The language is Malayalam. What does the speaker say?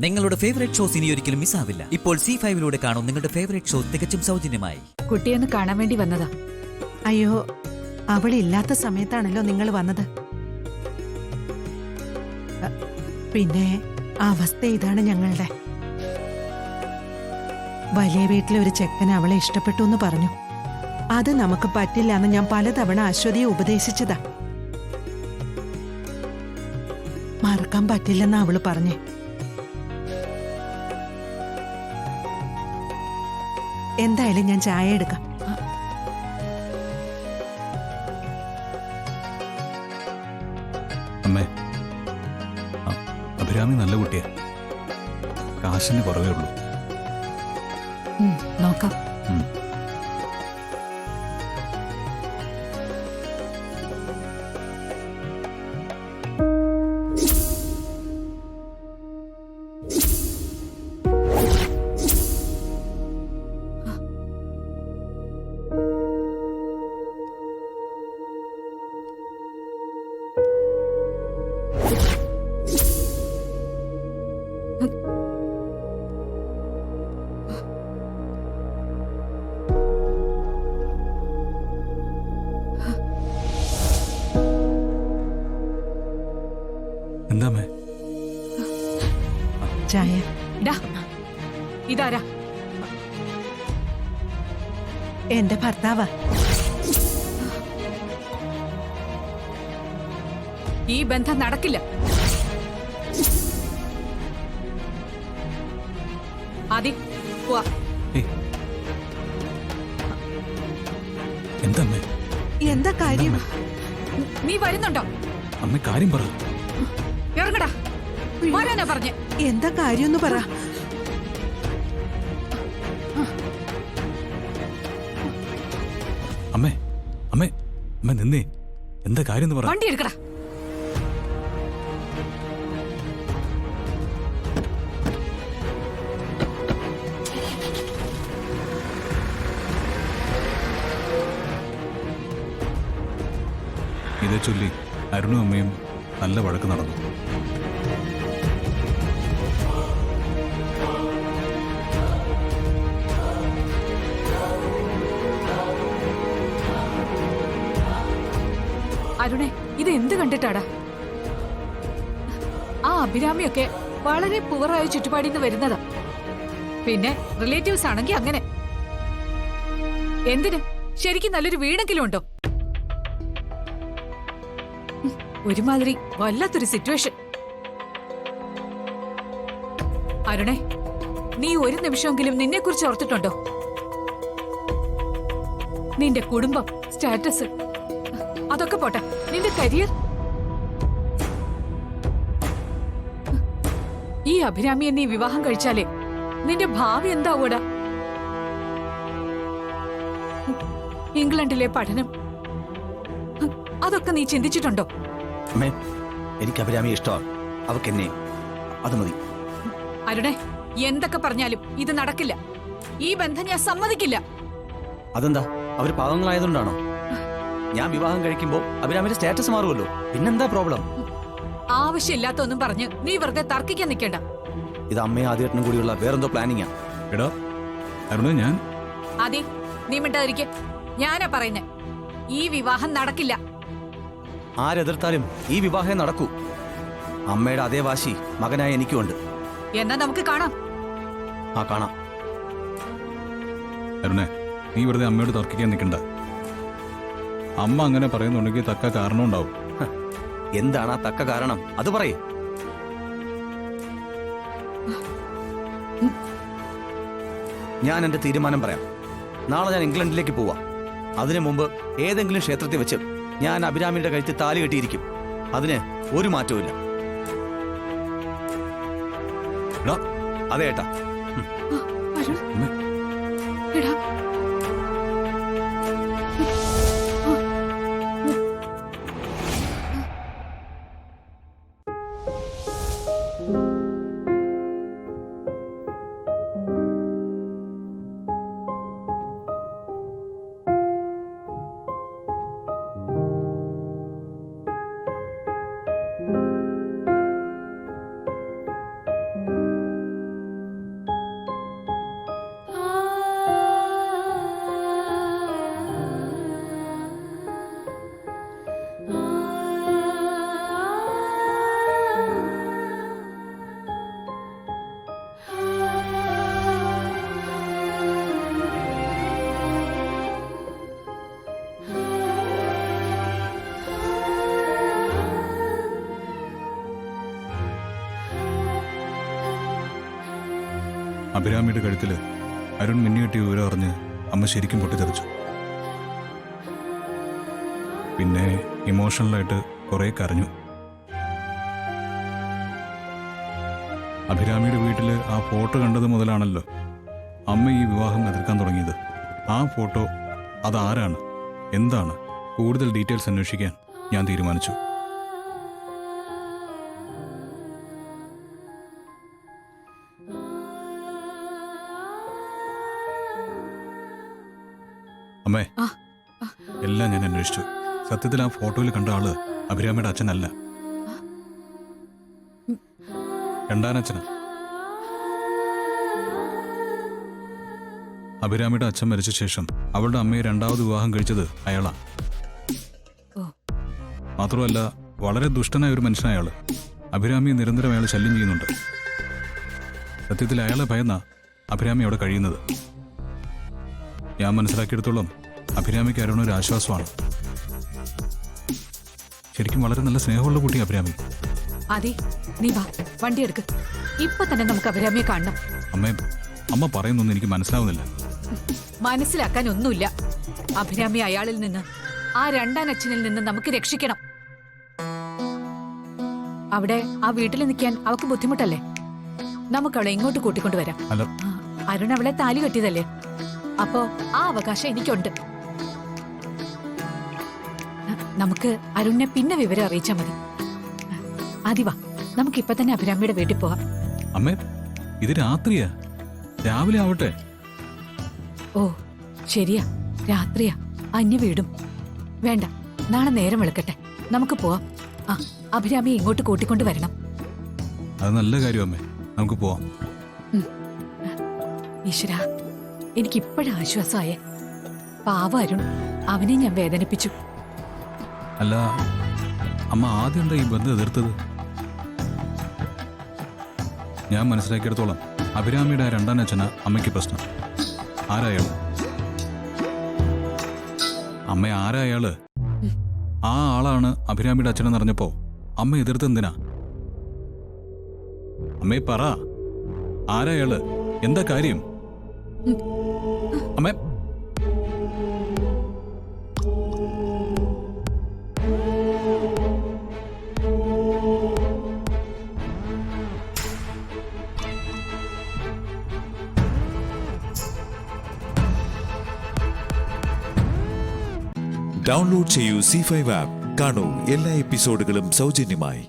നിങ്ങളുടെ ഫേവറേറ്റ് ഷോസ് ഇനി ഒരിക്കലും മിസ്സാവില്ല. ഇപ്പോൾ C5 കാണും നിങ്ങളുടെ ഫേവറേറ്റ് ഷോ തികച്ചും സൗജന്യമായി. കുട്ടിയൊന്ന് കാണാൻ വേണ്ടി വന്നതാ. അയ്യോ, അവളില്ലാത്ത സമയത്താണല്ലോ നിങ്ങൾ വന്നത്. പിന്നെ അവസ്ഥ ഇതാണ് ഞങ്ങളുടെ. വലിയ വീട്ടിലെ ഒരു ചെക്കൻ അവളെ ഇഷ്ടപ്പെട്ടു എന്ന് പറഞ്ഞു. അത് നമുക്ക് പറ്റില്ല എന്ന് ഞാൻ പലതവണ അശ്വതിയെ ഉപദേശിച്ചതാ. മറക്കാൻ പറ്റില്ലെന്ന് അവള് പറഞ്ഞേ. എന്തായാലും ഞാൻ ചായ എടുക്കാം. അമ്മേ, അഭിരാമി നല്ല കുട്ടിയാ. കാശിന് കുറവേ ഉള്ളൂ. നോക്കാം. എന്താ ചായ. ഇതാരാ? എന്റെ ഭർത്താവാ. ഈ ബന്ധം നടക്കില്ല. ആദി, പോവാ. എന്താ എന്താ കാര്യം? നീ വരുന്നുണ്ടോ? അമ്മ കാര്യം പറ. ഇറങ്ങടാ, വരാനാ പറഞ്ഞേ. എന്താ കാര്യമെന്ന് പറ. അമ്മേ അമ്മേ അമ്മ നിന്നേ. എന്താ കാര്യം എന്ന് പറ. വണ്ടി എടുക്കടാ. ഇതേ ചൊല്ലി അരുണും അമ്മയും നല്ല വഴക്ക് നടന്നു. അരുണേ, ഇത് എന്ത് കണ്ടിട്ടാടാ? ആ അഭിരാമിയൊക്കെ വളരെ പുവറായ ചുറ്റുപാടിൽ നിന്ന് വരുന്നതാ. പിന്നെ റിലേറ്റീവ്സ് ആണെങ്കിൽ അങ്ങനെ. എന്തിന്? ശരിക്കും നല്ലൊരു വീടെങ്കിലും ഉണ്ടോ? ഒരുമാതിരി വല്ലാത്തൊരു സിറ്റുവേഷൻ. അരുണേ, നീ ഒരു നിമിഷമെങ്കിലും നിന്നെ കുറിച്ച് ഓർത്തിട്ടുണ്ടോ? നിന്റെ കുടുംബം, സ്റ്റാറ്റസ്, അതൊക്കെ പോട്ടെ, നിന്റെ കരിയർ. ഈ അഭിരാമിയെ നീ വിവാഹം കഴിച്ചാലേ നിന്റെ ഭാവി എന്താവൂടാ? ഇംഗ്ലണ്ടിലെ പഠനം, അതൊക്കെ നീ ചിന്തിച്ചിട്ടുണ്ടോ? എനിക്ക് അഭിരാമി ഇഷ്ടമാണ്. അവക്ക് എന്നെ, അത് മതി. അരുണേ, എന്തൊക്കെ പറഞ്ഞാലും ഇത് നടക്കില്ല. ഈ ബന്ധം ഞാൻ സമ്മതിക്കില്ല. അതെന്താ, അവര് പാവങ്ങളായതുകൊണ്ടാണോ? ഞാൻ വിവാഹം കഴിക്കുമ്പോ അഭിരാമിയുടെ സ്റ്റാറ്റസ് മാറുമല്ലോ. പിന്നെന്താ പ്രോബ്ലം? ആവശ്യമില്ലാത്തൊന്നും പറഞ്ഞ് നീ വെറുതെ തർക്കിക്കാൻ നിൽക്കണ്ട. ഇത് അമ്മയും ആദ്യേട്ടനും കൂടിയുള്ള വേറെന്തോ പ്ലാനിങ്ങാ. എടാ അരുണ, ഞാൻ ആദി, നീ മിണ്ടാതിരിക്കെ. ഞാനാ പറയുന്നേ, ഈ വിവാഹം നടക്കില്ല. ആരെതിർത്താലും ഈ വിവാഹം നടക്കൂ. അമ്മയുടെ അതേ വാശി മകനായ എനിക്കുണ്ട്. എന്നാ നമുക്ക് കാണാം. ആ, കാണാം. അരുണേ, നീ വെറുതെ അമ്മയോട് തർക്കിക്കാൻ നിൽക്കണ്ട. അമ്മ അങ്ങനെ പറയുന്നുണ്ടെങ്കിൽ തക്ക കാരണം ഉണ്ടാവും. എന്താണ് ആ തക്ക കാരണം? അത് പറയേ. ഞാൻ എന്റെ തീരുമാനം പറയാം. നാളെ ഞാൻ ഇംഗ്ലണ്ടിലേക്ക് പോവാം. അതിനു മുമ്പ് ഏതെങ്കിലും ക്ഷേത്രത്തിൽ വെച്ച് ഞാൻ അഭിരാമിയുടെ കഴുത്തിൽ താലി കെട്ടിയിരിക്കും. അതിന് ഒരു മാറ്റവും അതെ ഏട്ടാ. അഭിരാമിയുടെ കഴുത്തിൽ അരുൺ മിന്നിയെട്ടിയ വിവരം അറിഞ്ഞ് അമ്മ ശരിക്കും പൊട്ടിത്തെറിച്ചു. പിന്നെ ഇമോഷണലായിട്ട് കുറെ കരഞ്ഞു. അഭിരാമിയുടെ വീട്ടിൽ ആ ഫോട്ടോ കണ്ടത് മുതലാണല്ലോ അമ്മ ഈ വിവാഹം എതിർക്കാൻ തുടങ്ങിയത്. ആ ഫോട്ടോ അതാരാണ്, എന്താണ്, കൂടുതൽ ഡീറ്റെയിൽസ് അന്വേഷിക്കാൻ ഞാൻ തീരുമാനിച്ചു. അമ്മേ, എല്ലാം ഞാൻ അന്വേഷിച്ചു. സത്യത്തിൽ ആ ഫോട്ടോയിൽ കണ്ട ആള് അഭിരാമിയുടെ അച്ഛനല്ല, രണ്ടാനച്ഛനാ. അഭിരാമിയുടെ അച്ഛൻ മരിച്ച ശേഷം അവളുടെ അമ്മയെ രണ്ടാമത് വിവാഹം കഴിച്ചത് അയാളാ. മാത്രമല്ല വളരെ ദുഷ്ടനായ ഒരു മനുഷ്യനയാള്. അഭിരാമിയെ നിരന്തരം അയാൾ ശല്യം ചെയ്യുന്നുണ്ട്. സത്യത്തിൽ അയാളെ ഭയന്ന അഭിരാമി അവിടെ കഴിയുന്നത്. ഞാൻ മനസ്സിലാക്കിയെടുത്തോളം അഭിരാമിക്ക് അരുൺ ഒരു ആശ്വാസമാണ്. ശരിക്കും വളരെ നല്ല സ്നേഹമുള്ള കുട്ടി അഭിരാമി. അതെ, നീ വാ, വണ്ടി എടുക്ക്. ഇപ്പൊ തന്നെ നമുക്ക് അഭിരാമിയെ കാണണം. അമ്മ പറയുന്നൊന്നും എനിക്ക് മനസ്സിലാവുന്നില്ല. മനസ്സിലാക്കാൻ ഒന്നുമില്ല. അഭിരാമി അയാളിൽ നിന്ന്, ആ രണ്ടാനച്ഛനിൽ നിന്ന് നമുക്ക് രക്ഷിക്കണം. അവിടെ ആ വീട്ടിൽ നിൽക്കാൻ അവൾക്ക് ബുദ്ധിമുട്ടല്ലേ? നമുക്ക് അവളെ ഇങ്ങോട്ട് കൂട്ടിക്കൊണ്ടുവരാം. അരുൺ അവളെ താലി കെട്ടിയതല്ലേ, അപ്പോ ആ അവകാശം എനിക്കുണ്ട്. നമുക്ക് അരുണിനെ പിന്നെ വിവരം അറിയിച്ചാൽ മതി. ആദിവാ, നമുക്ക് ഇപ്പൊ തന്നെ അഭിരാമിയുടെ വീട്ടിൽ പോവാം. അമ്മേ, ഇത് രാത്രിയാ, രാവിലെ ആവട്ടെ. ഓ ശരിയാ, രാത്രിയാ, അന്യ വീടും. വേണ്ട, നാളെ നേരം വെളുക്കട്ടെ, നമുക്ക് പോവാം. ആ, അഭിരാമിയെ ഇങ്ങോട്ട് കൂട്ടിക്കൊണ്ട് വരണം. അത് നല്ല കാര്യം അമ്മേ, നമുക്ക് പോവാം. ഈശ്വരാ, എനിക്കിപ്പോഴും ആശ്വാസമായേ. പാവ അരുൺ, അവനെ ഞാൻ വേദനിപ്പിച്ചു. അല്ല അമ്മ, ആദ്യം എന്താ ഈ ബന്ധം എതിർത്തത്? ഞാൻ മനസ്സിലാക്കിയെടുത്തോളം അഭിരാമിയുടെ രണ്ടാനച്ഛനാ അമ്മയ്ക്ക് പ്രശ്നം. ആരായാള്? അമ്മ ആരായാള്? ആ ആളാണ് അഭിരാമിയുടെ അച്ഛനെന്ന് അറിഞ്ഞപ്പോ അമ്മ എതിർത്തെന്തിനാ? അമ്മേ പറ, ആരായാള്? എന്താ കാര്യം? അമ്മേ, ഡൗൺലോഡ് ചെയ്യൂ C5 ആപ്പ്. കാണൂ എല്ലാ എപ്പിസോഡുകളും സൗജന്യമായി.